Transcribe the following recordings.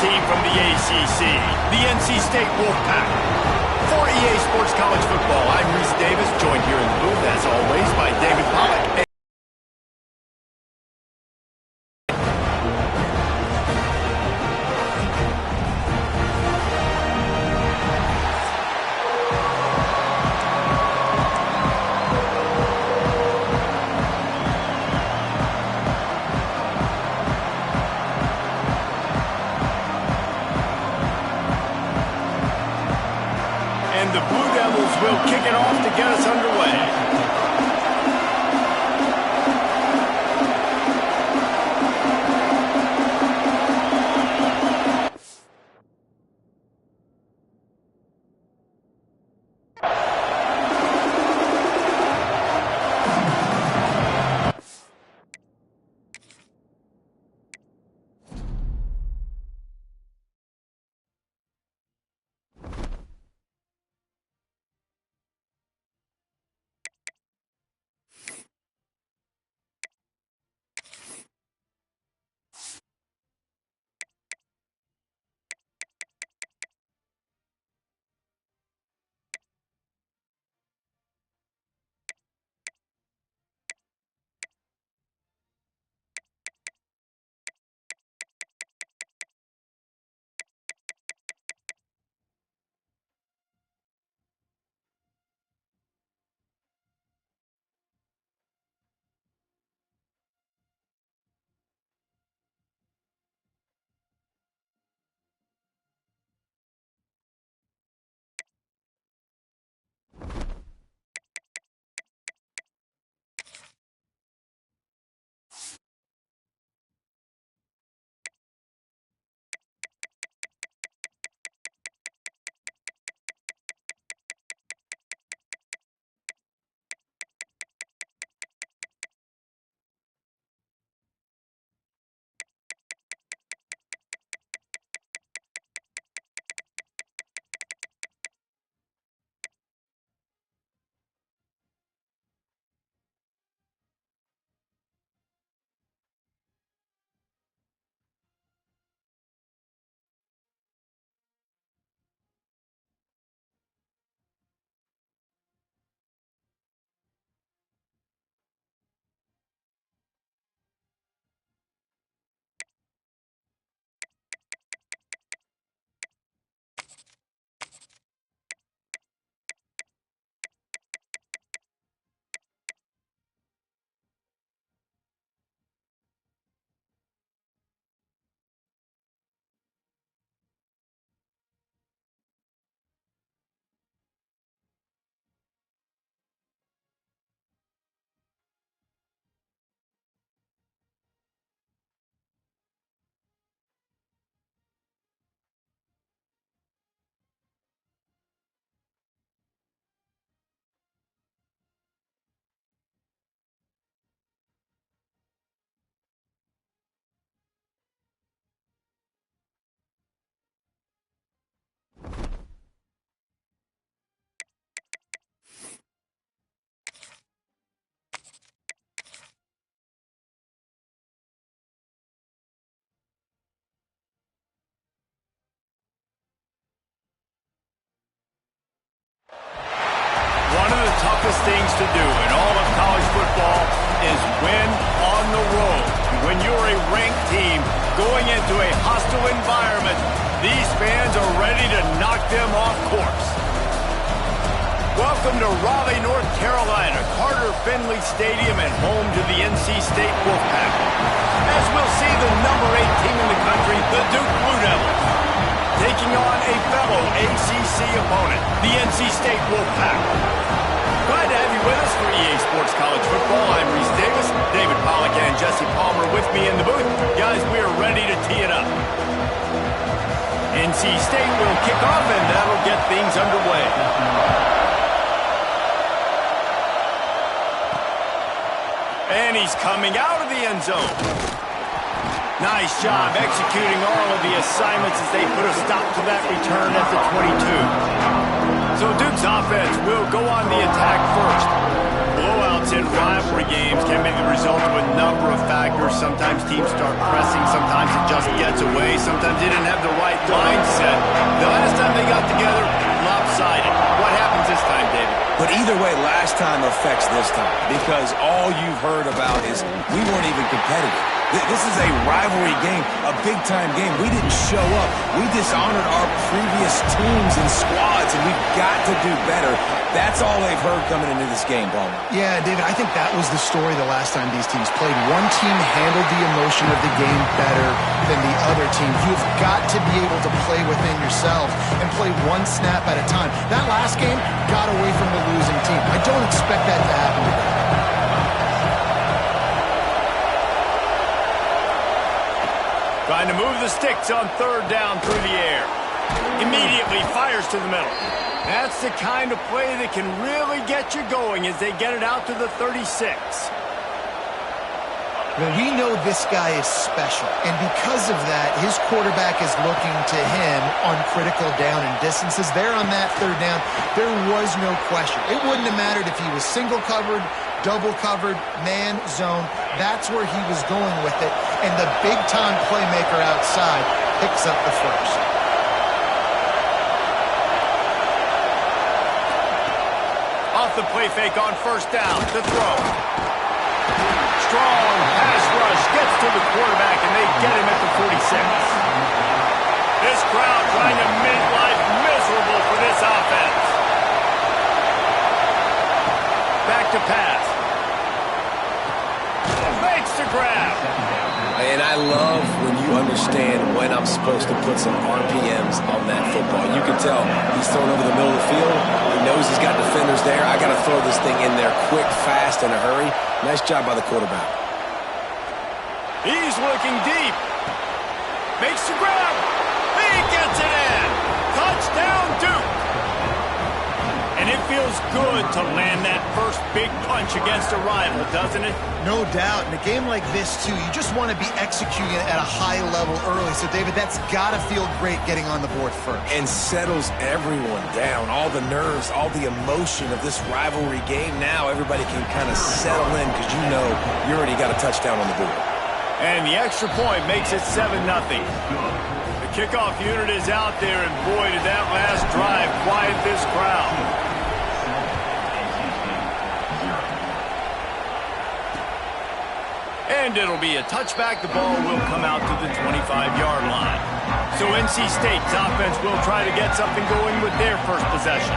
team from the ACC, the NC State Wolfpack. For EA Sports College Football, I'm Reese Davis, joined here in the booth, as always, by David Pollack. The Blue Devils will kick it off to get us underway. One of the toughest things to do in all of college football is win on the road. When you're a ranked team going into a hostile environment, these fans are ready to knock them off course. Welcome to Raleigh, North Carolina, Carter Finley Stadium, and home to the NC State Wolfpack. As we'll see the number 8 team in the country, the Duke Blue Devils, taking on a fellow ACC opponent, the NC State Wolfpack. Glad to have you with us for EA Sports College Football. I'm Reese Davis, David Pollack and Jesse Palmer with me in the booth. Guys, we are ready to tee it up. NC State will kick off, and that'll get things underway. And he's coming out of the end zone. Nice job executing all of the assignments as they put a stop to that return at the 22. So Duke's offense will go on the attack first. Blowouts in rivalry games can be the result of a number of factors. Sometimes teams start pressing. Sometimes it just gets away. Sometimes they didn't have the right mindset. The last time they got together, lopsided. What happens this time, David? But either way, last time affects this time because all you've heard about is we weren't even competitive. This is a rivalry game, a big-time game. We didn't show up. We dishonored our previous teams and squads, and we've got to do better. That's all they've heard coming into this game, Palmer. Yeah, David, I think that was the story the last time these teams played. One team handled the emotion of the game better than the other team. You've got to be able to play within yourself and play one snap at a time. That last game got away from the losing team. I don't expect that to happen today. Trying to move the sticks on third down through the air. Immediately fires to the middle. That's the kind of play that can really get you going as they get it out to the 36. Well, we know this guy is special, and because of that, his quarterback is looking to him on critical down and distances. There on that third down, there was no question. It wouldn't have mattered if he was single covered, double covered, man, zone. That's where he was going with it, and the big-time playmaker outside picks up the first. Off the play fake on first down to throw. Strong pass rush gets to the quarterback, and they get him at the 46. This crowd trying to make life miserable for this offense. Back to pass. Makes the grab. And I love when you understand when I'm supposed to put some RPMs on that football. You can tell he's throwing over the middle of the field. He knows he's got defenders there. I got to throw this thing in there quick, fast, in a hurry. Nice job by the quarterback. He's looking deep. Makes the grab. He gets it in. Touchdown, Duke. And it feels good to land that first big punch against a rival, doesn't it? No doubt. In a game like this, too, you just want to be executing at a high level early. So, David, that's got to feel great getting on the board first. And settles everyone down. All the nerves, all the emotion of this rivalry game. Now everybody can kind of settle in because you know you already got a touchdown on the board. And the extra point makes it 7-0. The kickoff unit is out there, and boy, did that last drive quiet this crowd. And it'll be a touchback. The ball will come out to the 25-yard line. So NC State's offense will try to get something going with their first possession.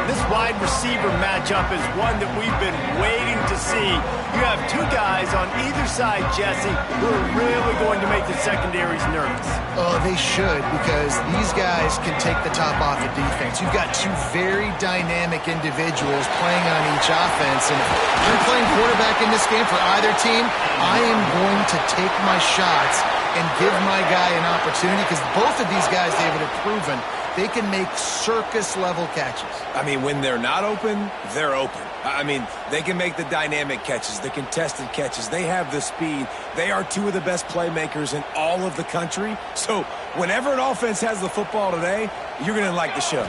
This wide receiver matchup is one that we've been waiting to see. You have two guys on either side, Jesse, who are really going to make the secondaries nervous. Oh, they should, because these guys can take the top off the defense. You've got two very dynamic individuals playing on each offense, and if I'm playing quarterback in this game for either team, I am going to take my shots and give my guy an opportunity, because both of these guys, David, have proven they can make circus-level catches. I mean, when they're not open, they're open. I mean, they can make the dynamic catches, the contested catches. They have the speed. They are two of the best playmakers in all of the country. So whenever an offense has the football today, you're going to like the show.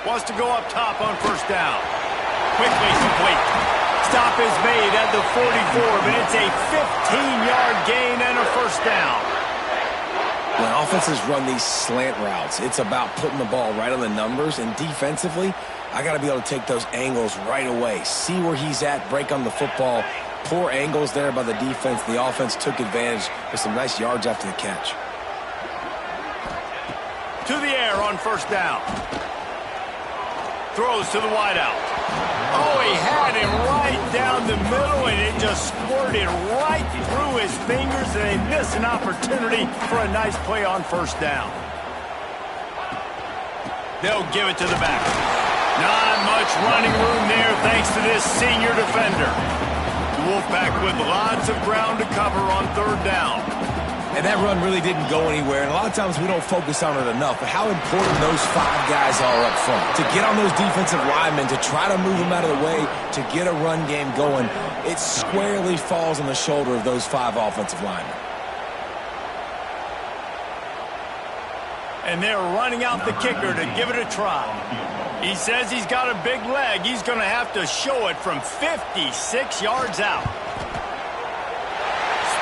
Wants to go up top on first down. Quickly complete. Stop is made at the 44, but it's a 15-yard gain and a first down. When offenses run these slant routes, it's about putting the ball right on the numbers, and defensively, I got to be able to take those angles right away. See where he's at, break on the football. Poor angles there by the defense. The offense took advantage with some nice yards after the catch. To the air on first down. Throws to the wideout. Oh, he had him right down the middle, and it just squirted right through his fingers, and they missed an opportunity for a nice play on first down. They'll give it to the back. Not much running room there thanks to this senior defender. The Wolfpack with lots of ground to cover on third down. And that run really didn't go anywhere, and a lot of times we don't focus on it enough, but how important those five guys are up front. To get on those defensive linemen, to try to move them out of the way, to get a run game going, it squarely falls on the shoulder of those five offensive linemen. And they're running out the kicker to give it a try. He says he's got a big leg. He's going to have to show it from 56 yards out.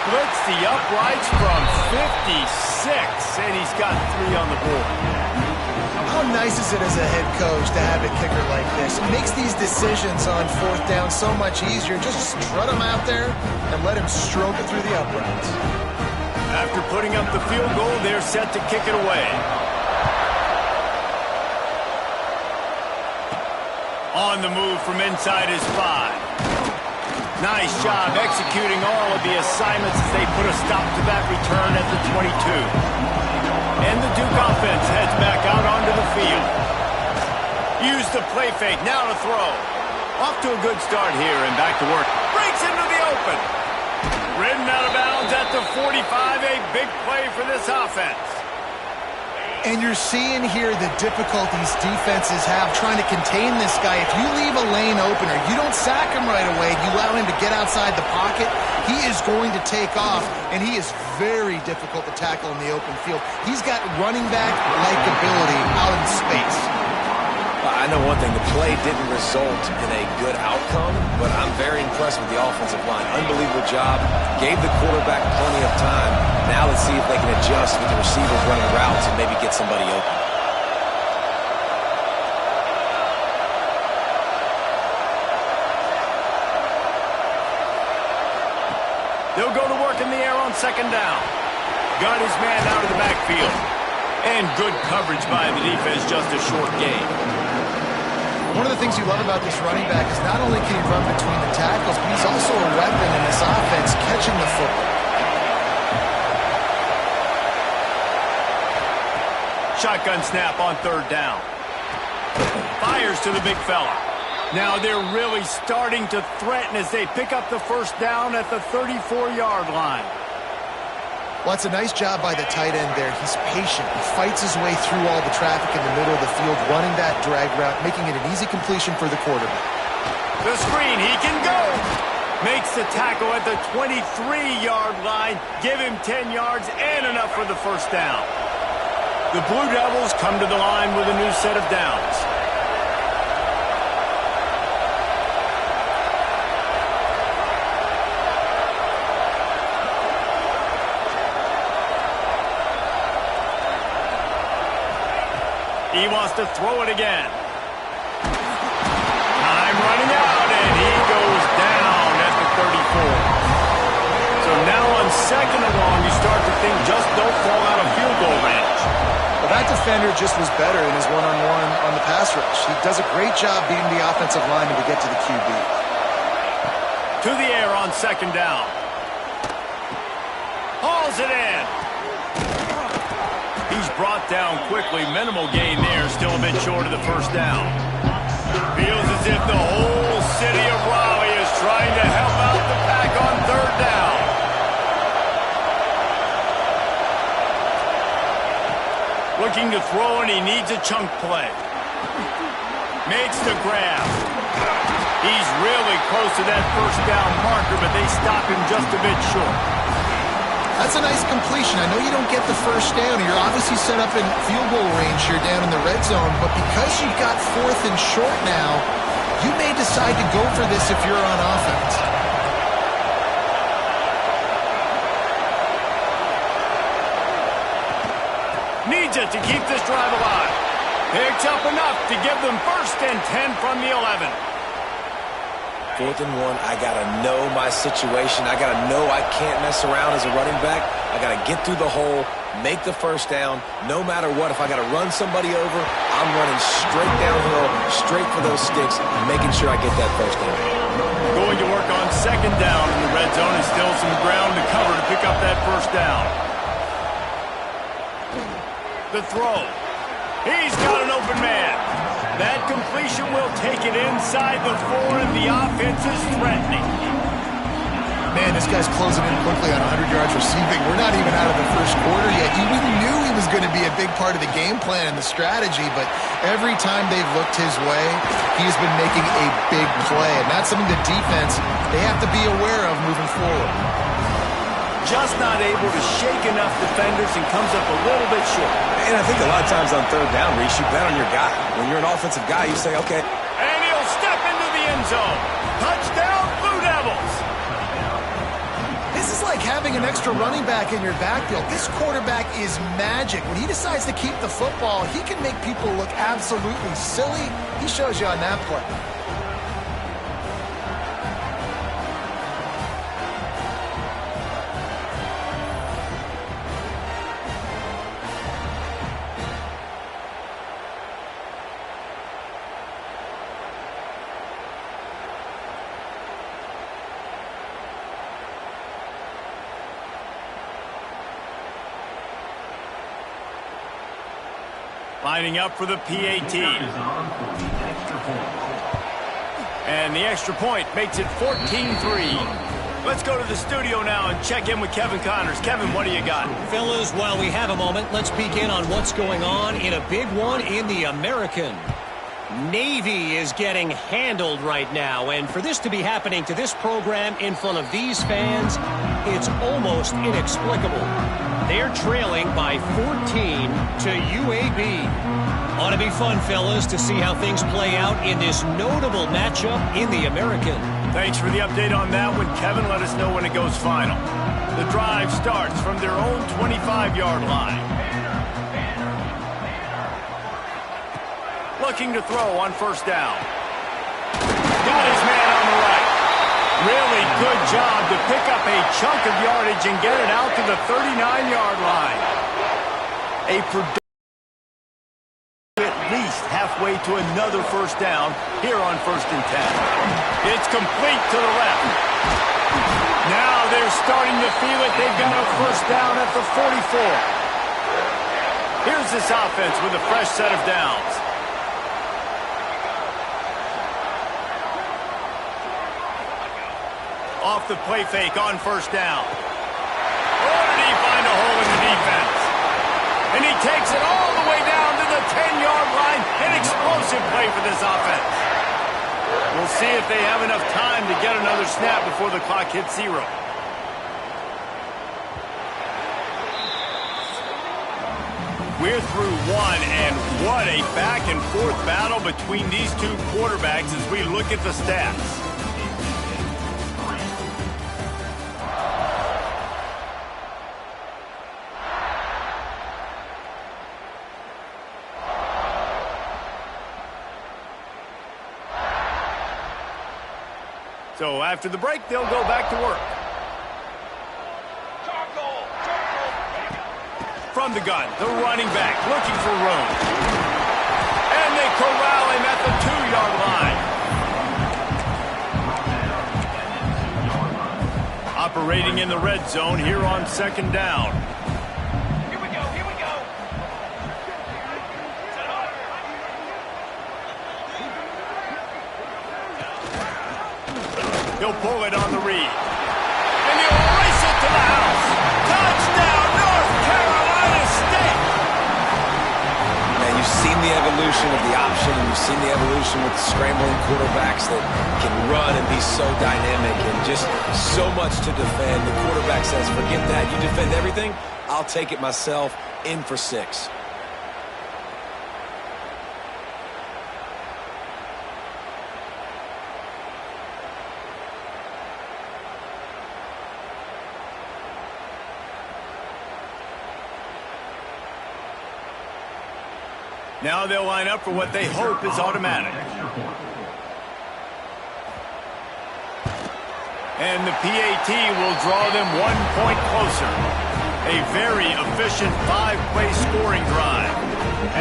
Splits the uprights from 56, and he's got 3 on the board. How nice is it as a head coach to have a kicker like this? It makes these decisions on 4th down so much easier. Just strut him out there and let him stroke it through the uprights. After putting up the field goal, they're set to kick it away. On the move from inside his 5. Nice job executing all of the assignments as they put a stop to that return at the 22. And the Duke offense heads back out onto the field. Use the play fake, now to throw. Off to a good start here and back to work. Breaks into the open. Ridden out of bounds at the 45, a big play for this offense. And you're seeing here the difficulties defenses have trying to contain this guy. If you leave a lane opener, you don't sack him right away, you allow him to get outside the pocket, he is going to take off, and he is very difficult to tackle in the open field. He's got running back-like ability out in space. I know one thing, the play didn't result in a good outcome, but I'm very impressed with the offensive line. Unbelievable job. Gave the quarterback plenty of time. Now let's see if they can adjust with the receivers running routes and maybe get somebody open. They'll go to work in the air on 2nd down. Got his man out of the backfield. And good coverage by the defense, just a short gain. One of the things you love about this running back is not only can he run between the tackles, but he's also a weapon in this offense catching the football. Shotgun snap on 3rd down. Fires to the big fella. Now they're really starting to threaten as they pick up the 1st down at the 34-yard line. Well, it's a nice job by the tight end there. He's patient. He fights his way through all the traffic in the middle of the field, running that drag route, making it an easy completion for the quarterback. The screen, he can go. Makes the tackle at the 23-yard line. Give him 10 yards and enough for the 1st down. The Blue Devils come to the line with a new set of downs. He wants to throw it again. Time running out, and he goes down at the 34. So now on 2nd and long, you start to think just don't fall out of field goal range. Well, that defender just was better in his one-on-one on the pass rush. He does a great job beating the offensive lineman to get to the QB. To the air on 2nd down. Hauls it in. He's brought down quickly. Minimal gain there. Still a bit short of the 1st down. Feels as if the whole city of Raleigh is trying to help out the Pack on 3rd down. Looking to throw, and he needs a chunk play. Makes the grab. He's really close to that 1st down marker, but they stop him just a bit short. That's a nice completion. I know you don't get the 1st down. You're obviously set up in field goal range here down in the red zone, but because you've got 4th and short now, you may decide to go for this if you're on offense. Needs it to keep this drive alive. Picks up enough to give them 1st and 10 from the 11. 4th and 1, I got to know my situation. I got to know I can't mess around as a running back. I got to get through the hole, make the 1st down. No matter what, if I got to run somebody over, I'm running straight downhill, straight for those sticks, making sure I get that 1st down. Going to work on 2nd down in the red zone, and still some ground to cover to pick up that 1st down. The throw. He's got an open man. That completion will take it inside the 4, and the offense is threatening. Man, this guy's closing in quickly on 100 yards receiving. We're not even out of the 1st quarter yet. You knew he was going to be a big part of the game plan and the strategy, but every time they've looked his way, he's been making a big play, and that's something the defense, they have to be aware of moving forward. just not able to shake enough defenders and comes up a little bit short. And I think a lot of times on third down, Reese, you bet on your guy. When you're an offensive guy, you say, okay. And he'll step into the end zone. Touchdown, Blue Devils. This is like having an extra running back in your backfield. This quarterback is magic. When he decides to keep the football, he can make people look absolutely silly. He shows you on that play. Lining up for the PAT. And the extra point makes it 14-3. Let's go to the studio now and check in with Kevin Connors. Kevin, what do you got? Fellas, while we have a moment, let's peek in on what's going on in a big one in the American. Navy is getting handled right now, and for this to be happening to this program in front of these fans, it's almost inexplicable. They're trailing by 14 to UAB. Ought to be fun, fellas, to see how things play out in this notable matchup in the American. Thanks for the update on that one, Kevin. Let us know when it goes final. The drive starts from their own 25-yard line. Looking to throw on first down. Got his man on the right. Really good job to pick up a chunk of yardage and get it out to the 39-yard line. At least halfway to another first down here on 1st and 10. It's complete to the left. Now they're starting to feel it. They've got a first down at the 44. Here's this offense with a fresh set of downs. Off the play fake on first down. Oh, did he find a hole in the defense? And he takes it all the way down to the 10-yard line. An explosive play for this offense. We'll see if they have enough time to get another snap before the clock hits 0. We're through one, and what a back-and-forth battle between these two quarterbacks as we look at the stats. So after the break, they'll go back to work. From the gun, the running back looking for room. And they corral him at the 2-yard line. Operating in the red zone here on 2nd down. Here we go. He'll pull it on the read. And he'll race it to the house. Touchdown, North Carolina State! Man, you've seen the evolution of the option, and you've seen the evolution with the scrambling quarterbacks that can run and be so dynamic and just so much to defend. The quarterback says, forget that. You defend everything, I'll take it myself. In for 6. Now they'll line up for what they hope is automatic. And the PAT will draw them 1 point closer. A very efficient 5-play scoring drive.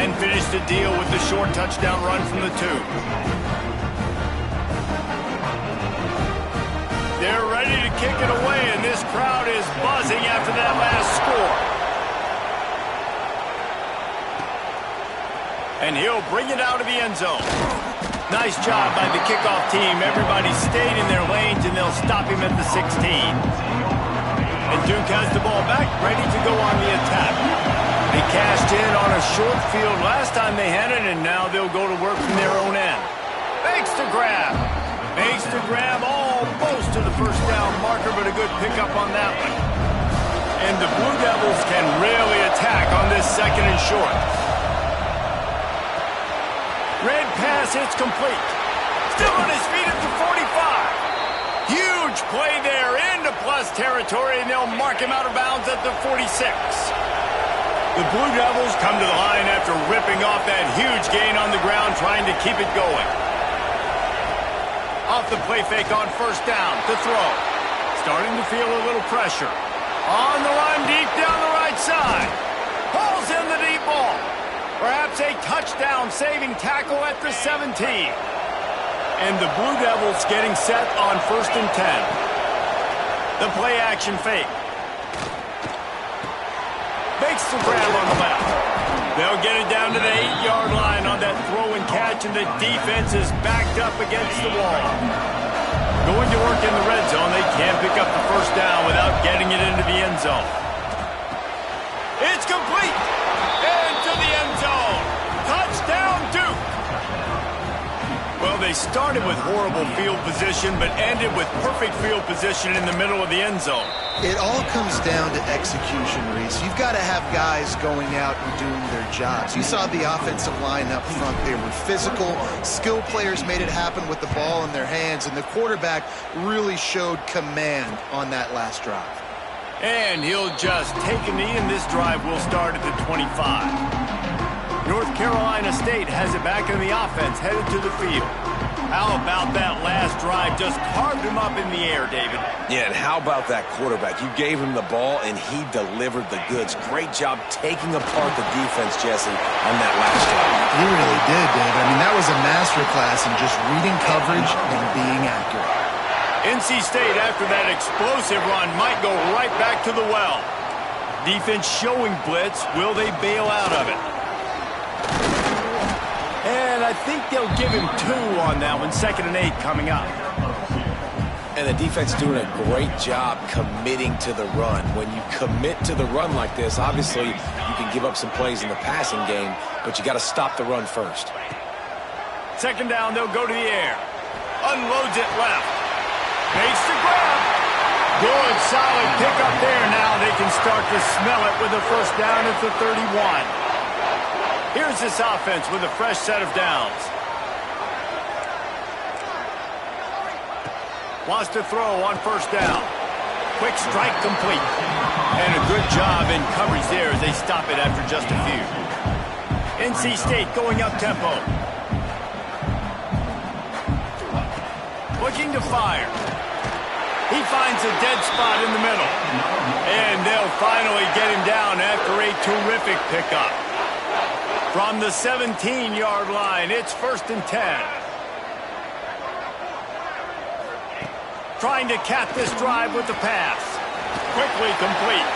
And finish the deal with the short touchdown run from the 2. They're ready to kick it away, and this crowd is buzzing after that last score. And he'll bring it out of the end zone. Nice job by the kickoff team. Everybody stayed in their lanes, and they'll stop him at the 16. And Duke has the ball back, ready to go on the attack. They cashed in on a short field last time they had it, and now they'll go to work from their own end. Makes the grab. Makes the grab almost to the first down marker, but a good pickup on that one. And the Blue Devils can really attack on this 2nd and short. Red pass, it's complete. Still on his feet at the 45. Huge play there into plus territory, and they'll mark him out of bounds at the 46. The Blue Devils come to the line after ripping off that huge gain on the ground, trying to keep it going. Off the play fake on 1st down to throw. Starting to feel a little pressure. On the line deep down the right side. Pulls in the deep ball. Perhaps a touchdown-saving tackle at the 17. And the Blue Devils getting set on 1st and 10. The play action fake. Makes the grab on the left. They'll get it down to the 8-yard line on that throw and catch, and the defense is backed up against the wall. Going to work in the red zone. They can't pick up the 1st down without getting it into the end zone. It's complete. Into the end zone. Touchdown, Duke. Well, they started with horrible field position, but ended with perfect field position in the middle of the end zone. It all comes down to execution, Reese. You've got to have guys going out and doing their jobs. You saw the offensive line up front. They were physical. Skill players made it happen with the ball in their hands, and the quarterback really showed command on that last drive. And he'll just take a knee, and this drive will start at the 25. North Carolina State has it back in the offense, headed to the field. How about that last drive? Just carved him up in the air, David. Yeah, and how about that quarterback? You gave him the ball, and he delivered the goods. Great job taking apart the defense, Jesse, on that last drive. He really did, David. I mean, that was a masterclass in just reading coverage and being accurate. NC State, after that explosive run, might go right back to the well. Defense showing blitz. Will they bail out of it? And I think they'll give him 2 on that one. 2nd and 8 coming up. And the defense doing a great job committing to the run. When you commit to the run like this, obviously you can give up some plays in the passing game, but you got to stop the run first. 2nd down, they'll go to the air. Unloads it left. Makes the grab. Good, solid pick up there. Now they can start to smell it with a 1st down at the 31. Here's this offense with a fresh set of downs. Wants to throw on 1st down. Quick strike complete. And a good job in coverage there as they stop it after just a few. NC State going up tempo. Looking to fire. He finds a dead spot in the middle. And they'll finally get him down after a terrific pickup. From the 17-yard line, it's 1st and 10. Trying to cap this drive with the pass. Quickly complete.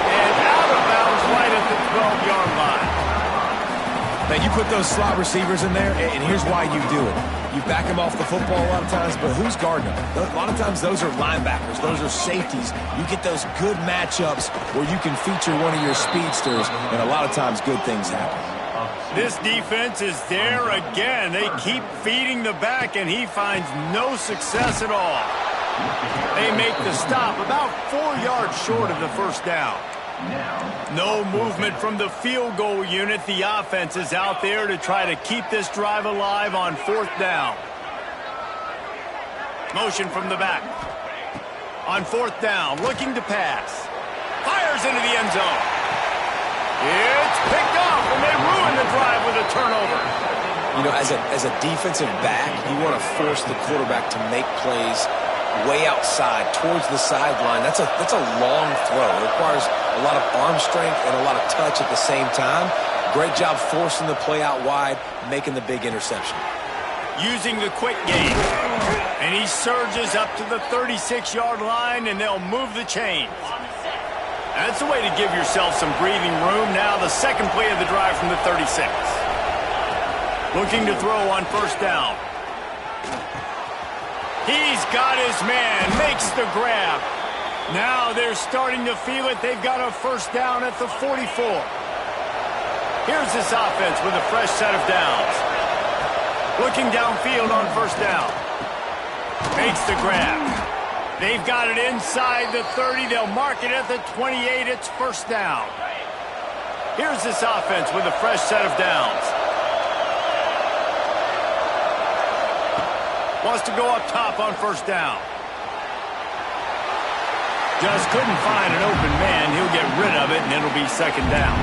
And out of bounds right at the 12-yard line. Now, you put those slot receivers in there, and here's why you do it. You back them off the football a lot of times, but who's guarding them? A lot of times those are linebackers. Those are safeties. You get those good matchups where you can feature one of your speedsters, and a lot of times good things happen. This defense is there again. They keep feeding the back, and he finds no success at all. They make the stop about 4 yards short of the 1st down. No movement from the field goal unit. The offense is out there to try to keep this drive alive on 4th down. Motion from the back. On 4th down, looking to pass. Fires into the end zone. It's picked off, and they ruin the drive with a turnover. You know, as a defensive back, you want to force the quarterback to make plays way outside, towards the sideline. That's a long throw. It requires a lot of arm strength and a lot of touch at the same time. Great job forcing the play out wide, making the big interception. Using the quick game. And he surges up to the 36-yard line, and they'll move the chains. That's the way to give yourself some breathing room. Now the 2nd play of the drive from the 36. Looking to throw on 1st down. He's got his man, makes the grab. Now they're starting to feel it. They've got a 1st down at the 44. Here's this offense with a fresh set of downs. Looking downfield on 1st down. Makes the grab. They've got it inside the 30. They'll mark it at the 28. It's first down. Here's this offense with a fresh set of downs. Wants to go up top on first down. Just couldn't find an open man. He'll get rid of it, and it'll be second down.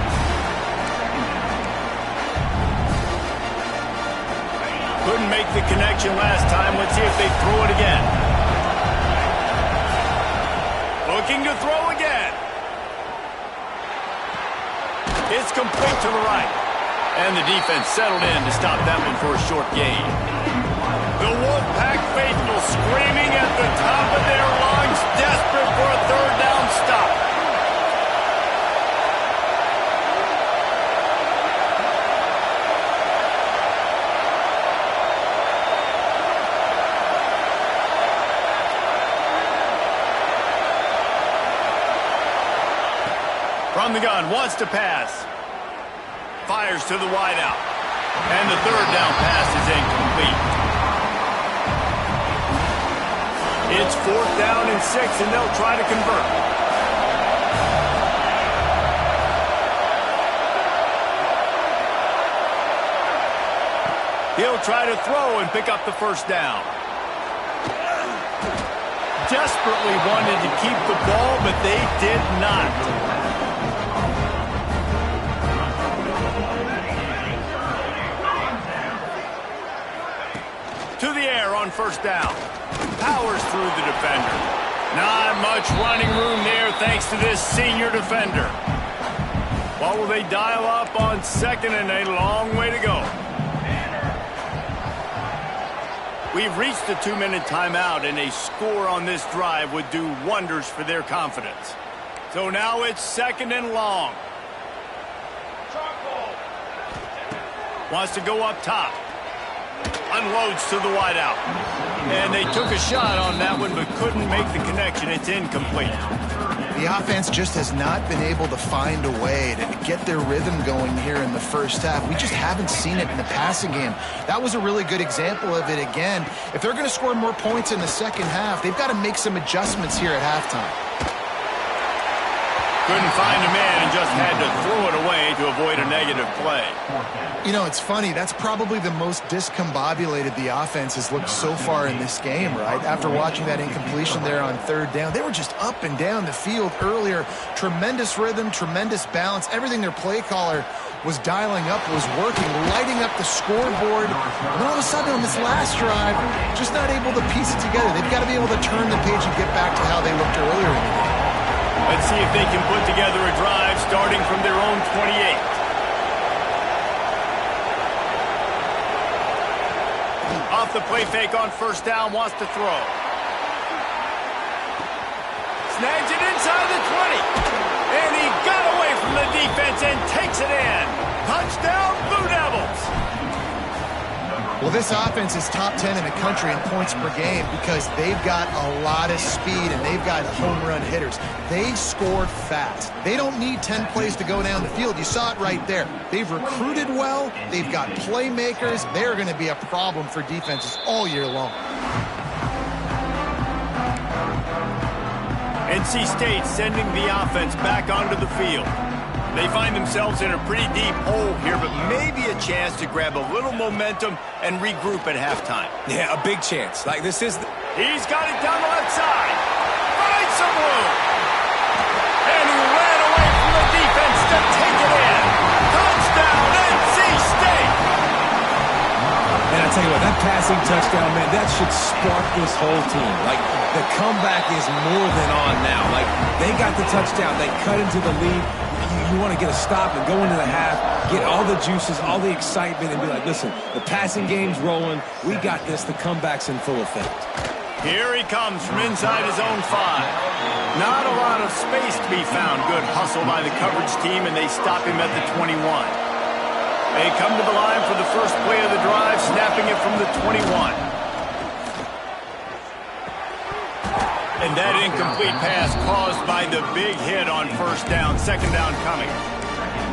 Couldn't make the connection last time. Let's see if they throw it again. Looking to throw again. It's complete to the right. And the defense settled in to stop that one for a short gain. The Wolfpack faithful screaming at the top of their lungs, desperate for a third down stop. From the gun, wants to pass. Fires to the wideout. And the third down pass is incomplete. It's fourth down and 6, and they'll try to convert. He'll try to throw and pick up the first down. Desperately wanted to keep the ball, but they did not. To the air on first down. Powers through the defender. Not much running room there thanks to this senior defender. What will they dial up on second and a long way to go? We've reached the 2-minute timeout, and a score on this drive would do wonders for their confidence. So now it's second and long. Wants to go up top. Unloads to the wideout. And they took a shot on that one, but couldn't make the connection. It's incomplete. The offense just has not been able to find a way to get their rhythm going here in the first half. We just haven't seen it in the passing game. That was a really good example of it again. If they're going to score more points in the second half, they've got to make some adjustments here at halftime. Couldn't find a man and just had to throw it away to avoid a negative play. You know, it's funny. That's probably the most discombobulated the offense has looked so far in this game, right? After watching that incompletion there on third down, they were just up and down the field earlier. Tremendous rhythm, tremendous balance. Everything their play caller was dialing up was working, lighting up the scoreboard. And all of a sudden on this last drive, just not able to piece it together. They've got to be able to turn the page and get back to how they looked earlier in the game. Let's see if they can put together a drive starting from their own 28. Off the play fake on first down, wants to throw. Snags it inside the 20. And he got away from the defense and takes it in. Touchdown, Blue Devils. Well, this offense is top 10 in the country in points per game because they've got a lot of speed and they've got home run hitters. They score fast. They don't need 10 plays to go down the field. You saw it right there. They've recruited well. They've got playmakers. They're going to be a problem for defenses all year long. NC State sending the offense back onto the field. They find themselves in a pretty deep hole here, but maybe a chance to grab a little momentum and regroup at halftime. Yeah, a big chance. Like this is... He's got it down the left side. Finds some room. And he ran away from the defense to take it in. Touchdown, NC State. And I tell you what, that passing touchdown, man, that should spark this whole team. Like, the comeback is more than on now. Like, they got the touchdown. They cut into the lead. You want to get a stop and go into the half, get all the juices, all the excitement, and be like, listen, the passing game's rolling. We got this. The comeback's in full effect. Here he comes from inside his own 5. Not a lot of space to be found. Good hustle by the coverage team, and they stop him at the 21. They come to the line for the first play of the drive, snapping it from the 21. And that incomplete pass caused by the big hit on first down. Second down coming.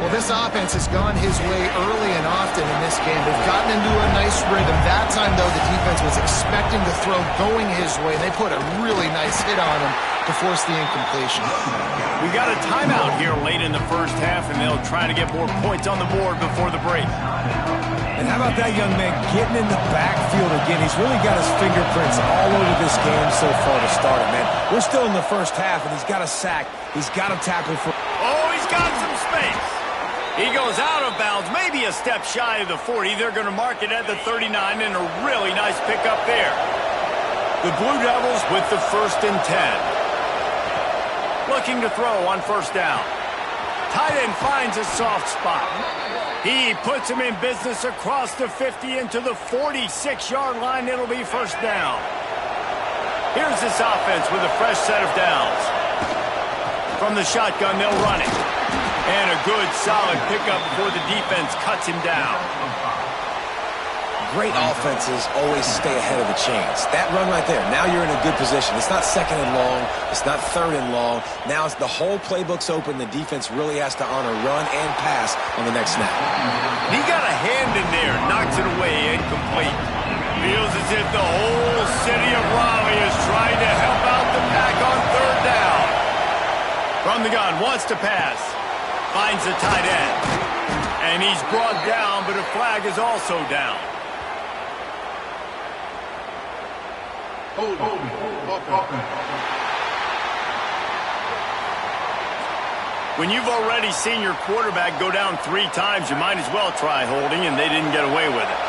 Well, this offense has gone his way early and often in this game. They've gotten into a nice rhythm. That time, though, the defense was expecting the throw going his way. They put a really nice hit on him to force the incompletion. We got a timeout here late in the first half, and they'll try to get more points on the board before the break. And how about that young man getting in the backfield again? He's really got his fingerprints all over this game so far to start it, man. We're still in the first half, and he's got a sack. He's got a tackle for... Oh, he's got some space. He goes out of bounds, maybe a step shy of the 40. They're going to mark it at the 39, and a really nice pickup there. The Blue Devils with the 1st and 10. Looking to throw on first down. Tight end finds a soft spot. He puts him in business across the 50 into the 46-yard line. It'll be first down. Here's this offense with a fresh set of downs. From the shotgun, they'll run it. And a good, solid pickup before the defense cuts him down. Great offenses always stay ahead of the chains. That run right there, now you're in a good position. It's not 2nd and long. It's not 3rd and long. Now it's the whole playbook's open. The defense really has to honor run and pass on the next snap. He got a hand in there, knocks it away, incomplete. Feels as if the whole city of Raleigh is trying to help out the Pack on 3rd down. From the gun, wants to pass. Finds the tight end. And he's brought down, but a flag is also down. When you've already seen your quarterback go down 3 times, you might as well try holding, and they didn't get away with it.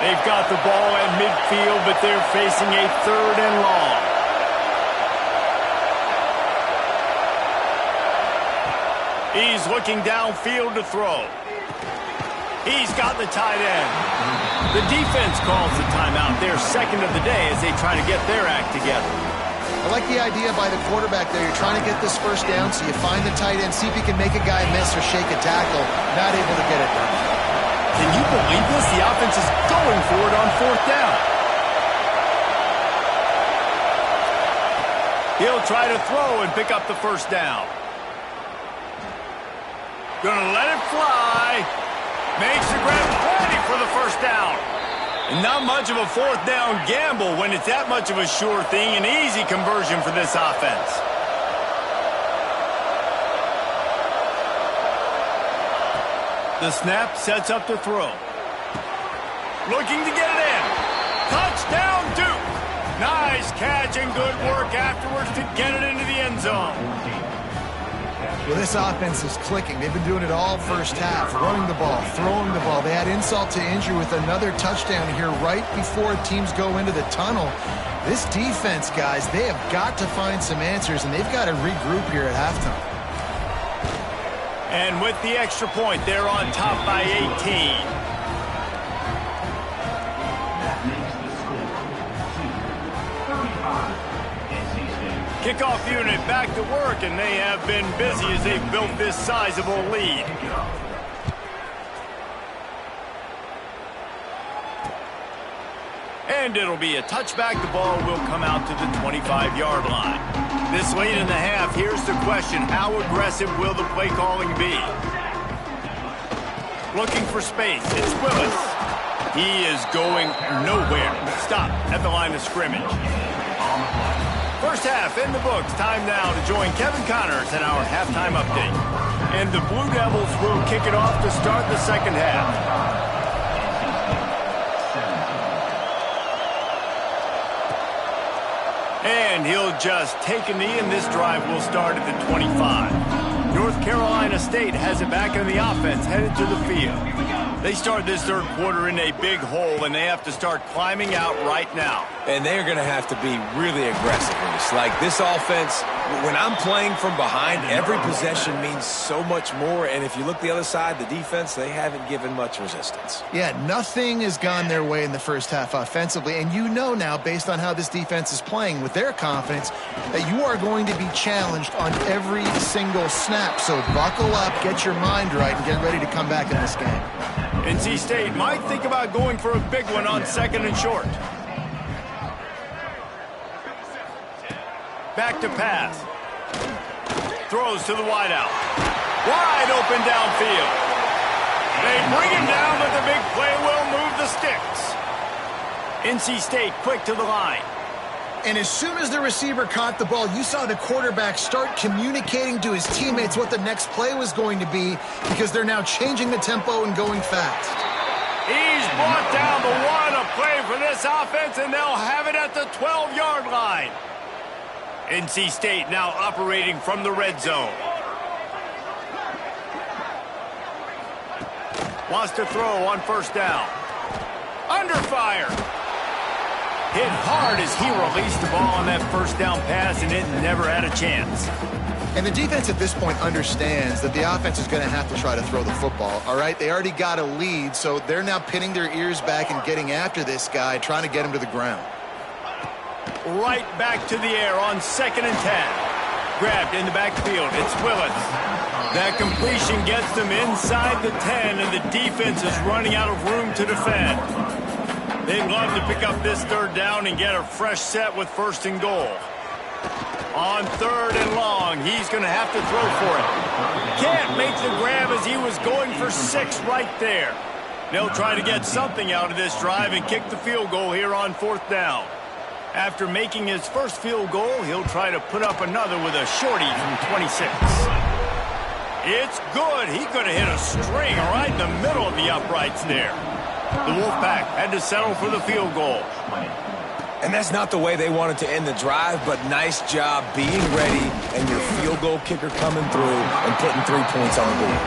They've got the ball at midfield, but they're facing a 3rd and long. He's looking downfield to throw. He's got the tight end. The defense calls the timeout, their 2nd of the day, as they try to get their act together. I like the idea by the quarterback there. You're trying to get this first down, so you find the tight end, see if you can make a guy miss or shake a tackle. Not able to get it done. Can you believe this? The offense is going for it on 4th down. He'll try to throw and pick up the first down. Gonna let it fly. Makes the grab, ready for the first down. And not much of a 4th down gamble when it's that much of a sure thing. An easy conversion for this offense. The snap sets up to throw. Looking to get it in. Touchdown, Duke. Nice catch and good work afterwards to get it into the end zone. Well, this offense is clicking. They've been doing it all first half, running the ball, throwing the ball. They had insult to injury with another touchdown here right before teams go into the tunnel. This defense, guys, they have got to find some answers, and they've got to regroup here at halftime. And with the extra point, they're on top by 18. Kickoff unit back to work, and they have been busy as they've built this sizable lead. And it'll be a touchback. The ball will come out to the 25-yard line. This late in the half, here's the question. How aggressive will the play calling be? Looking for space. It's Willis. He is going nowhere. Stop at the line of scrimmage. First half in the books. Time now to join Kevin Connors in our halftime update. And the Blue Devils will kick it off to start the second half. And he'll just take a knee, and this drive will start at the 25. North Carolina State has it back in the offense, headed to the field. They start this third quarter in a big hole, and they have to start climbing out right now. And they're going to have to be really aggressive in this. Like this offense, when I'm playing from behind, every possession means so much more. And if you look the other side, the defense, they haven't given much resistance. Yeah, nothing has gone their way in the first half offensively. And you know now, based on how this defense is playing with their confidence, that you are going to be challenged on every single snap. So buckle up, get your mind right, and get ready to come back in this game. NC State might think about going for a big one on second and short. Back to pass. Throws to the wideout. Wide open downfield. They bring him down, but the big play will move the sticks. NC State quick to the line. And as soon as the receiver caught the ball, you saw the quarterback start communicating to his teammates what the next play was going to be because they're now changing the tempo and going fast. He's brought down the one, a play for this offense, and they'll have it at the 12-yard line. NC State now operating from the red zone. Wants to throw on first down. Under fire. Hit hard as he released the ball on that first down pass, and it never had a chance. And the defense at this point understands that the offense is going to have to try to throw the football, all right? They already got a lead, so they're now pinning their ears back and getting after this guy, trying to get him to the ground. Right back to the air on 2nd and 10. Grabbed in the backfield. It's Willis. That completion gets them inside the 10, and the defense is running out of room to defend. They'd love to pick up this third down and get a fresh set with 1st and goal. On 3rd and long, he's going to have to throw for it. Can't make the grab as he was going for 6 right there. They'll try to get something out of this drive and kick the field goal here on 4th down. After making his first field goal, he'll try to put up another with a shorty from 26. It's good. He could have hit a string right in the middle of the uprights there. The Wolfpack had to settle for the field goal. And that's not the way they wanted to end the drive, but nice job being ready and your field goal kicker coming through and putting 3 points on the board.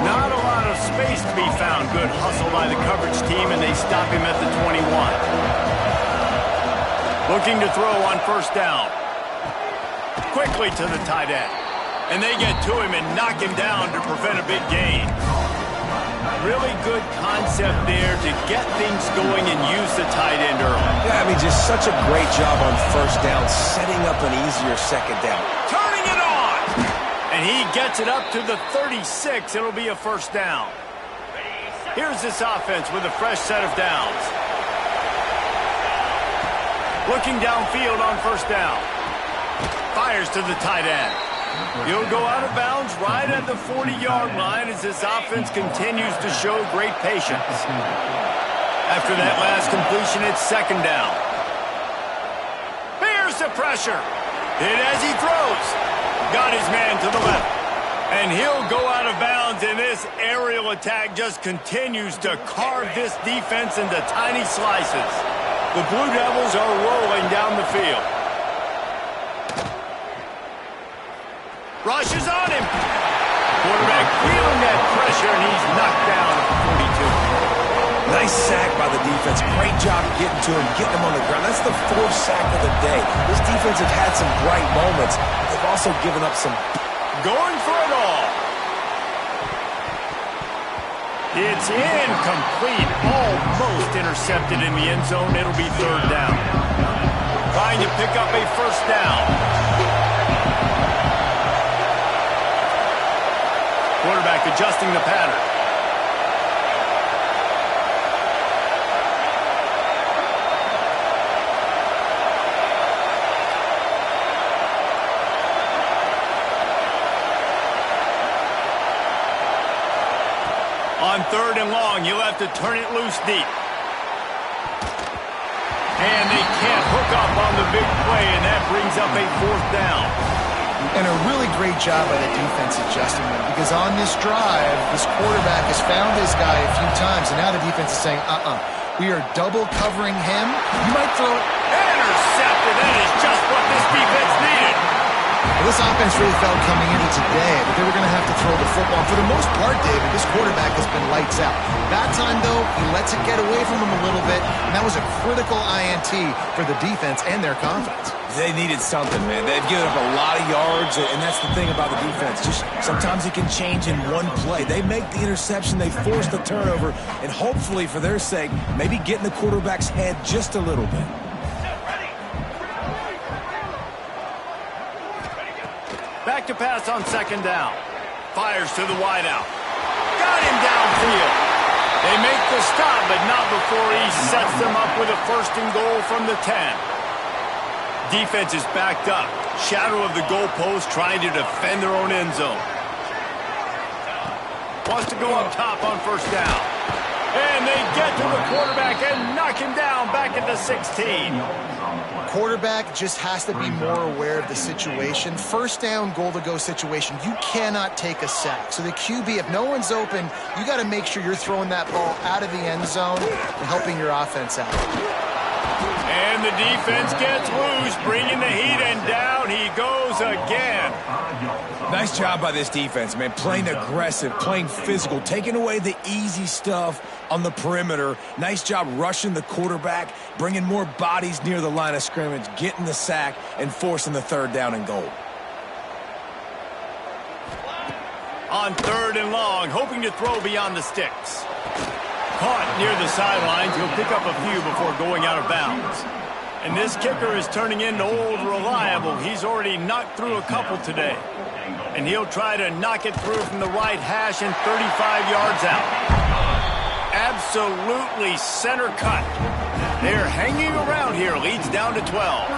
Not a lot of space to be found. Good hustle by the coverage team, and they stop him at the 21. Looking to throw on first down. Quickly to the tight end. And they get to him and knock him down to prevent a big gain. Really good concept there to get things going and use the tight end early. Yeah, I mean, just such a great job on first down, setting up an easier second down. Turning it on! And he gets it up to the 36. It'll be a first down. Here's this offense with a fresh set of downs. Looking downfield on first down. Fires to the tight end. He'll go out of bounds right at the 40-yard line as this offense continues to show great patience. After that last completion, it's 2nd down. Here's the pressure. Hit as he throws. Got his man to the left. And he'll go out of bounds, and this aerial attack just continues to carve this defense into tiny slices. The Blue Devils are rolling down the field. Rushes on him. Quarterback feeling that pressure, and he's knocked down at the 42. Nice sack by the defense. Great job getting to him, getting him on the ground. That's the 4th sack of the day. This defense has had some bright moments. They've also given up some. Going for it all. It's incomplete. Almost intercepted in the end zone. It'll be 3rd down. Trying to pick up a first down. Quarterback adjusting the pattern. On 3rd and long, you'll have to turn it loose deep. And they can't hook up on the big play, and that brings up a 4th down. And a really great job by the defense adjusting them because on this drive, this quarterback has found his guy a few times, and now the defense is saying, we are double covering him. You might throw it. Intercepted. That is just what this defense needed. Well, this offense really felt coming into today that they were going to have to throw the football. For the most part, David, this quarterback has been lights out. That time, though, he lets it get away from him a little bit, and that was a critical INT for the defense and their confidence. They needed something, man. They've given up a lot of yards, and that's the thing about the defense. Just sometimes it can change in one play. They make the interception, they force the turnover, and hopefully, for their sake, maybe get in the quarterback's head just a little bit. Back to pass on 2nd down. Fires to the wideout. Got him downfield. They make the stop, but not before he sets them up with a 1st and goal from the 10. Defense is backed up. Shadow of the goalpost trying to defend their own end zone. Wants to go up top on first down. And they get to the quarterback and knock him down back at the 16. Quarterback just has to be more aware of the situation. First down, goal-to-go situation. You cannot take a sack. So the QB, if no one's open, you got to make sure you're throwing that ball out of the end zone and helping your offense out. And the defense gets loose, bringing the heat, and down he goes again. Nice job by this defense, man. Playing aggressive, playing physical, taking away the easy stuff on the perimeter. Nice job rushing the quarterback, bringing more bodies near the line of scrimmage, getting the sack, and forcing the third down and goal. On third and long, hoping to throw beyond the sticks. Caught near the sidelines, he'll pick up a few before going out of bounds. And this kicker is turning into old reliable. He's already knocked through a couple today. And he'll try to knock it through from the right hash and 35 yards out. Absolutely center cut. They're hanging around here. Leads down to 12.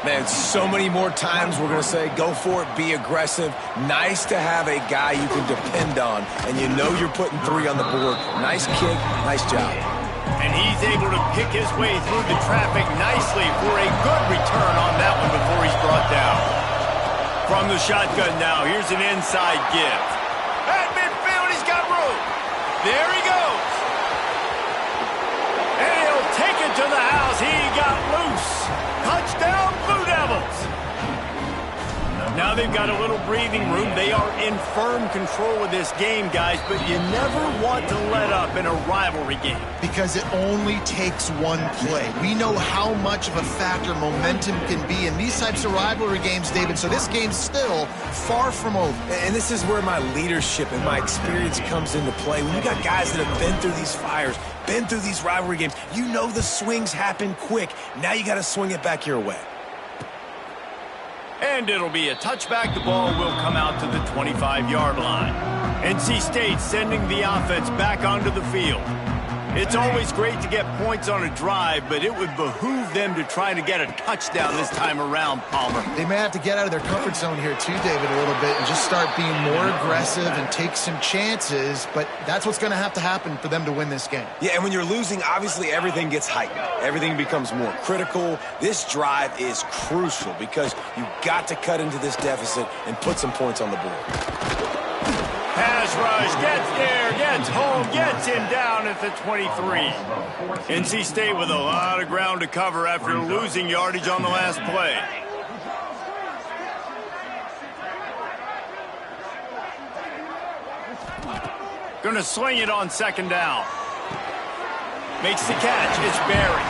Man, so many more times we're going to say, go for it, be aggressive. Nice to have a guy you can depend on, and you know you're putting 3 on the board. Nice kick, nice job. And he's able to pick his way through the traffic nicely for a good return on that one before he's brought down. From the shotgun now, here's an inside give. At midfield, he's got room. There he goes. And he'll take it to the house. He got loose. Touchdown, Blue Devils. Now they've got a little breathing room. They are in firm control of this game, guys, but you never want to let up in a rivalry game. Because it only takes one play. We know how much of a factor momentum can be in these types of rivalry games, David, so this game's still far from over. And this is where my leadership and my experience comes into play. When you got guys that have been through these fires, been through these rivalry games, you know the swings happen quick. Now you got to swing it back your way. And it'll be a touchback. The ball will come out to the 25-yard line. NC State sending the offense back onto the field. It's always great to get points on a drive, but it would behoove them to try to get a touchdown this time around, Palmer. They may have to get out of their comfort zone here too, David, a little bit and just start being more aggressive and take some chances, but that's what's going to have to happen for them to win this game. Yeah, and when you're losing, obviously everything gets heightened. Everything becomes more critical. This drive is crucial because you got to cut into this deficit and put some points on the board. Pass rush, gets there, gets home, gets him down at the 23. NC State with a lot of ground to cover after losing yardage on the last play. Going to sling it on second down. Makes the catch, it's Barry.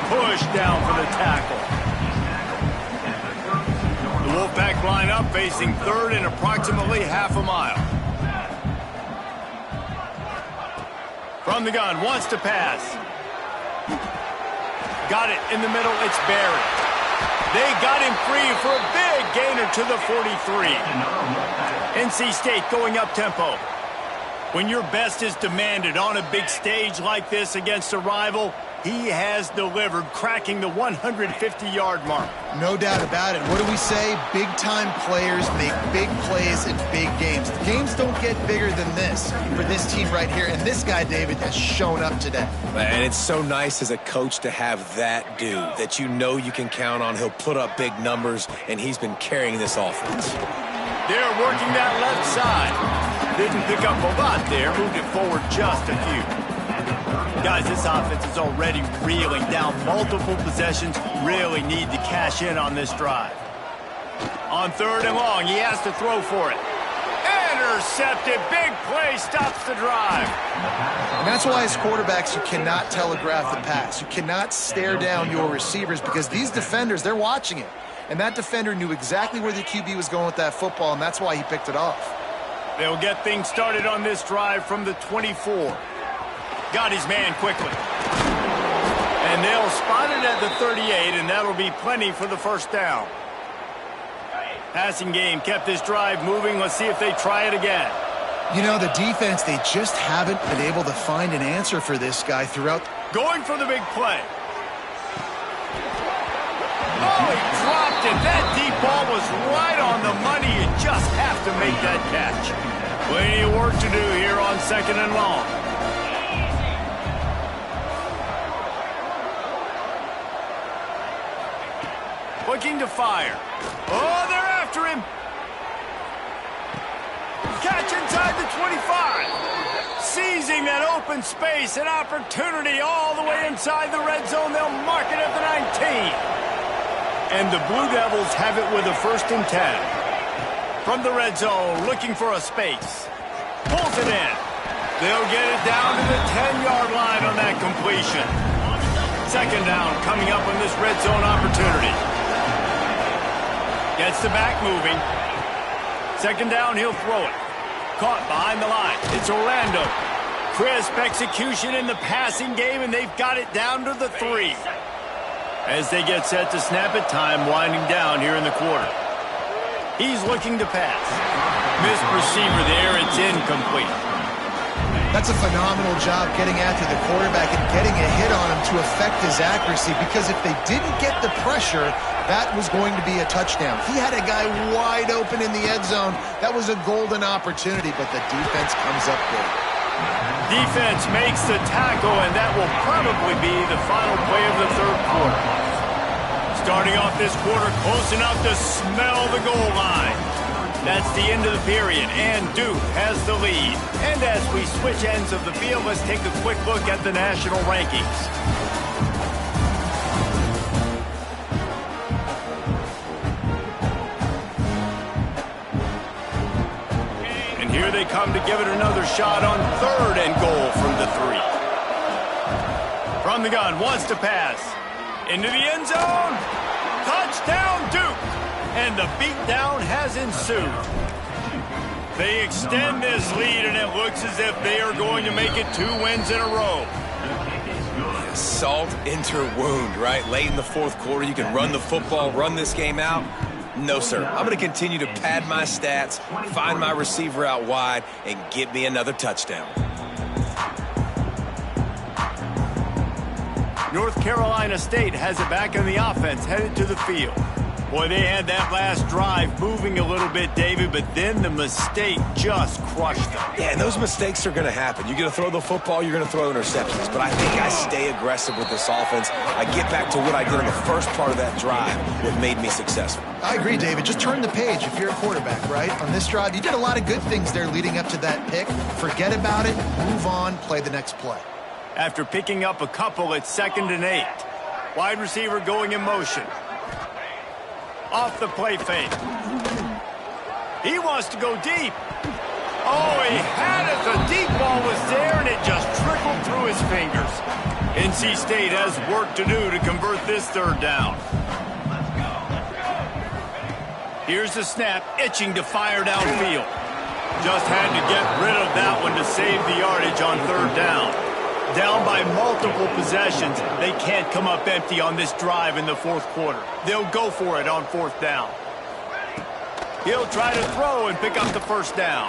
Push down for the tackle. The Wolfpack line up facing third and approximately half a mile. From the gun, wants to pass. Got it in the middle, it's Barry. They got him free for a big gainer to the 43. NC State going up tempo. When your best is demanded on a big stage like this against a rival, he has delivered, cracking the 150-yard mark. No doubt about it. What do we say? Big-time players make big plays in big games. The games don't get bigger than this for this team right here, and this guy, David, has shown up today. And it's so nice as a coach to have that dude that you know you can count on. He'll put up big numbers, and he's been carrying this offense. They're working that left side. Didn't pick up a lot there, moved it forward just a few. Guys, this offense is already reeling down multiple possessions. Really need to cash in on this drive. On third and long, he has to throw for it. Intercepted. Big play stops the drive. And that's why as quarterbacks, you cannot telegraph the pass. You cannot stare down your receivers because these defenders, they're watching it. And that defender knew exactly where the QB was going with that football, and that's why he picked it off. They'll get things started on this drive from the 24. Got his man quickly. And they'll spot it at the 38, and that'll be plenty for the first down. Passing game kept this drive moving. Let's see if they try it again. You know, the defense, they just haven't been able to find an answer for this guy throughout. Going for the big play. Oh, he dropped it. That deep ball was right on the money. You just have to make that catch. Plenty of work to do here on 2nd and long. Looking to fire. Oh, they're after him. Catch inside the 25. Seizing that open space, an opportunity all the way inside the red zone. They'll mark it at the 19. And the Blue Devils have it with a 1st and 10. From the red zone, looking for a space. Pulls it in. They'll get it down to the 10-yard line on that completion. 2nd down coming up on this red zone opportunity. Gets the back moving. 2nd down, he'll throw it. Caught behind the line. It's Orlando. Crisp execution in the passing game, and they've got it down to the 3. As they get set to snap it, time winding down here in the quarter. He's looking to pass. Missed receiver there. It's incomplete. That's a phenomenal job getting after the quarterback and getting a hit on him to affect his accuracy, because if they didn't get the pressure, that was going to be a touchdown. He had a guy wide open in the end zone. That was a golden opportunity, but the defense comes up big. Defense makes the tackle, and that will probably be the final play of the 3rd quarter. Starting off this quarter close enough to smell the goal line. That's the end of the period, and Duke has the lead. And as we switch ends of the field, let's take a quick look at the national rankings. And here they come to give it another shot on 3rd and goal from the 3. From the gun, wants to pass. Into the end zone. Touchdown, Duke. And the beatdown has ensued. They extend this lead, and it looks as if they are going to make it 2 wins in a row. Salt into wound, right? Late in the 4th quarter, you can run the football, run this game out. No, sir. I'm going to continue to pad my stats, find my receiver out wide, and get me another touchdown. North Carolina State has it back on the offense, headed to the field. Boy, they had that last drive moving a little bit, David, but then the mistake just crushed them. Yeah, and those mistakes are going to happen. You're going to throw the football, you're going to throw interceptions. But I think I stay aggressive with this offense. I get back to what I did in the first part of that drive that made me successful. I agree, David. Just turn the page if you're a quarterback, right? On this drive, you did a lot of good things there leading up to that pick. Forget about it, move on, play the next play. After picking up a couple, it's 2nd and 8. Wide receiver going in motion. Off the play fake. He wants to go deep. Oh, he had it. The deep ball was there, and it just trickled through his fingers. NC State has work to do to convert this 3rd down. Here's the snap, itching to fire downfield. Just had to get rid of that one to save the yardage on 3rd down. Down by multiple possessions, they can't come up empty on this drive in the 4th quarter. They'll go for it on 4th down. He'll try to throw and pick up the 1st down.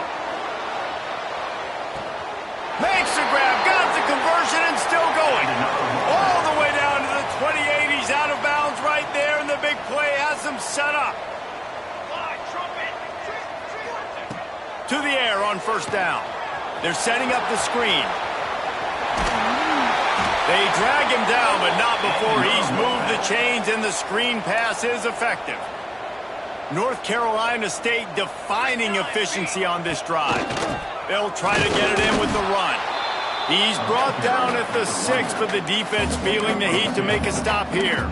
Makes the grab, got the conversion, and still going. All the way down to the 28. He's out of bounds right there, and the big play has him set up. To the air on 1st down. They're setting up the screen. They drag him down, but not before he's moved the chains, and the screen pass is effective. North Carolina State defining efficiency on this drive. They'll try to get it in with the run. He's brought down at the 6, but the defense feeling the heat to make a stop here.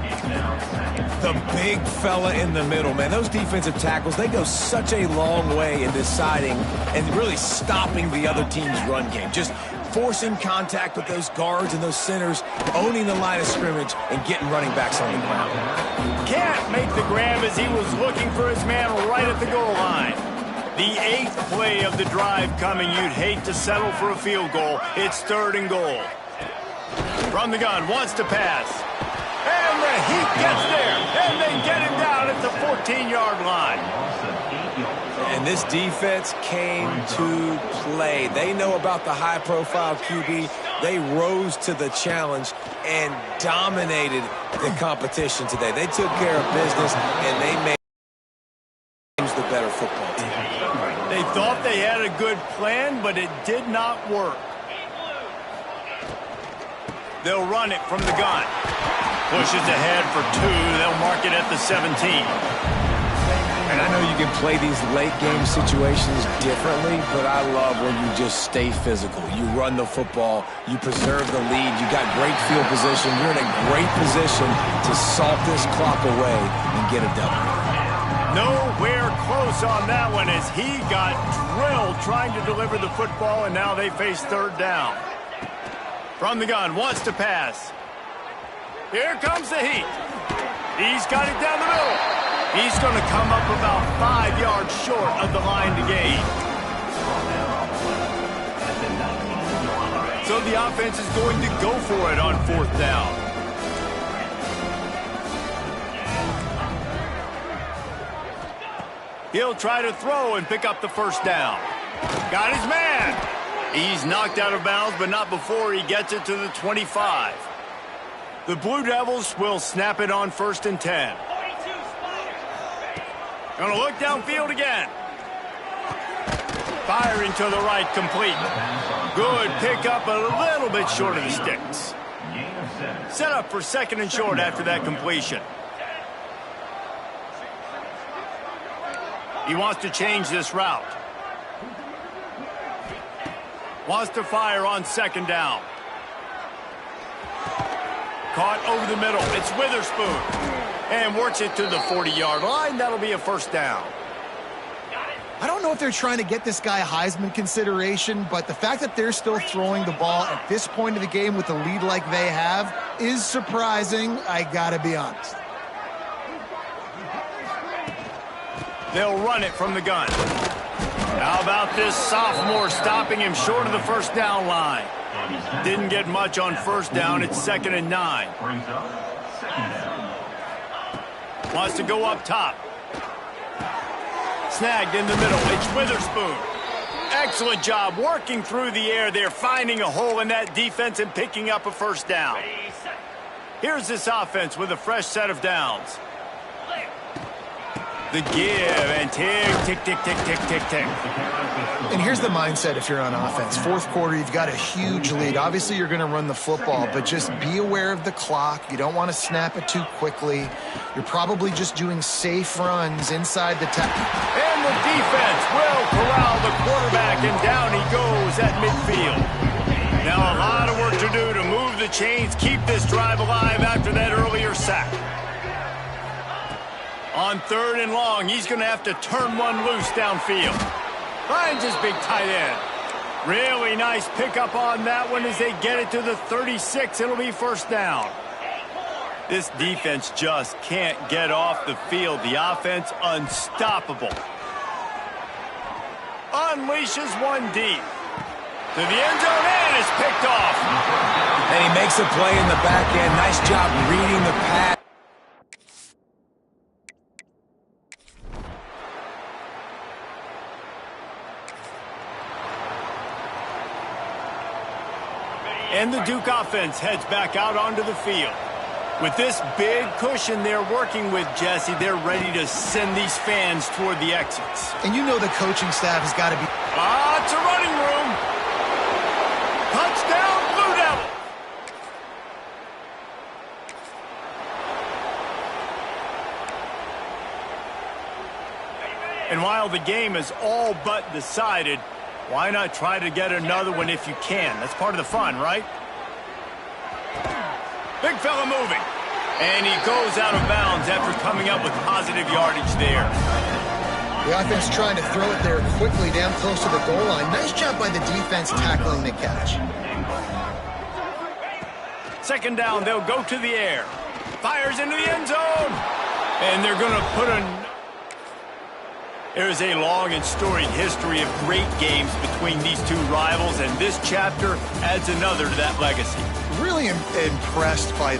The big fella in the middle, man. Those defensive tackles, they go such a long way in deciding and really stopping the other team's run game. Just forcing contact with those guards and those centers, owning the line of scrimmage, and getting running backs on the ground. Can't make the grab as he was looking for his man right at the goal line. The 8th play of the drive coming. You'd hate to settle for a field goal. It's 3rd and goal. From the gun, wants to pass. And the heat gets there, and they get him down at the 14-yard line. And this defense came to play. They know about the high-profile QB. They rose to the challenge and dominated the competition today. They took care of business, and they made the better football team. They They thought they had a good plan, but it did not work. They'll run it from the gun. Pushes ahead for 2. They'll mark it at the 17. And I know you can play these late-game situations differently, but I love when you just stay physical. You run the football, you preserve the lead, you got great field position. You're in a great position to salt this clock away and get a W. Nowhere close on that one as he got drilled trying to deliver the football, and now they face third down. From the gun, wants to pass. Here comes the heat. He's got it down the middle. He's going to come up about 5 yards short of the line to gain. So the offense is going to go for it on 4th down. He'll try to throw and pick up the first down. Got his man. He's knocked out of bounds, but not before he gets it to the 25. The Blue Devils will snap it on 1st and 10. Gonna look downfield again. Firing to the right, complete. Good pickup, a little bit short of the sticks. Set up for 2nd and short after that completion. He wants to change this route. Wants to fire on 2nd down. Caught over the middle. It's Witherspoon. And works it to the 40-yard line. That'll be a 1st down. I don't know if they're trying to get this guy Heisman consideration, but the fact that they're still throwing the ball at this point of the game with the lead like they have is surprising, I gotta be honest. They'll run it from the gun. How about this sophomore stopping him short of the 1st down line? Didn't get much on 1st down. It's 2nd and 9. Wants to go up top. Snagged in the middle. It's Witherspoon. Excellent job working through the air there, finding a hole in that defense and picking up a 1st down. Here's this offense with a fresh set of downs. The give and tick, tick, tick, tick, tick, tick, tick. And here's the mindset if you're on offense. 4th quarter, you've got a huge lead. Obviously, you're going to run the football, but just be aware of the clock. You don't want to snap it too quickly. You're probably just doing safe runs inside the tackle. And the defense will corral the quarterback, and down he goes at midfield. Now a lot of work to do to move the chains, keep this drive alive after that earlier sack. On 3rd and long, he's going to have to turn one loose downfield. Finds his big tight end. Really nice pickup on that one as they get it to the 36. It'll be 1st down. This defense just can't get off the field. The offense unstoppable. Unleashes one deep. To the end zone and is picked off. And he makes a play in the back end. Nice job reading the pass. And the Duke offense heads back out onto the field. With this big cushion they're working with, Jesse, they're ready to send these fans toward the exits. And you know the coaching staff has got to be... It's a running room. Touchdown, Blue Devils. And while the game is all but decided, why not try to get another one if you can? That's part of the fun, right? Big fella moving. And he goes out of bounds after coming up with positive yardage there. The offense trying to throw it there quickly down close to the goal line. Nice job by the defense tackling the catch. 2nd down, they'll go to the air. Fires into the end zone. And they're going to put a... There's a long and storied history of great games between these two rivals, and this chapter adds another to that legacy. Really impressed by the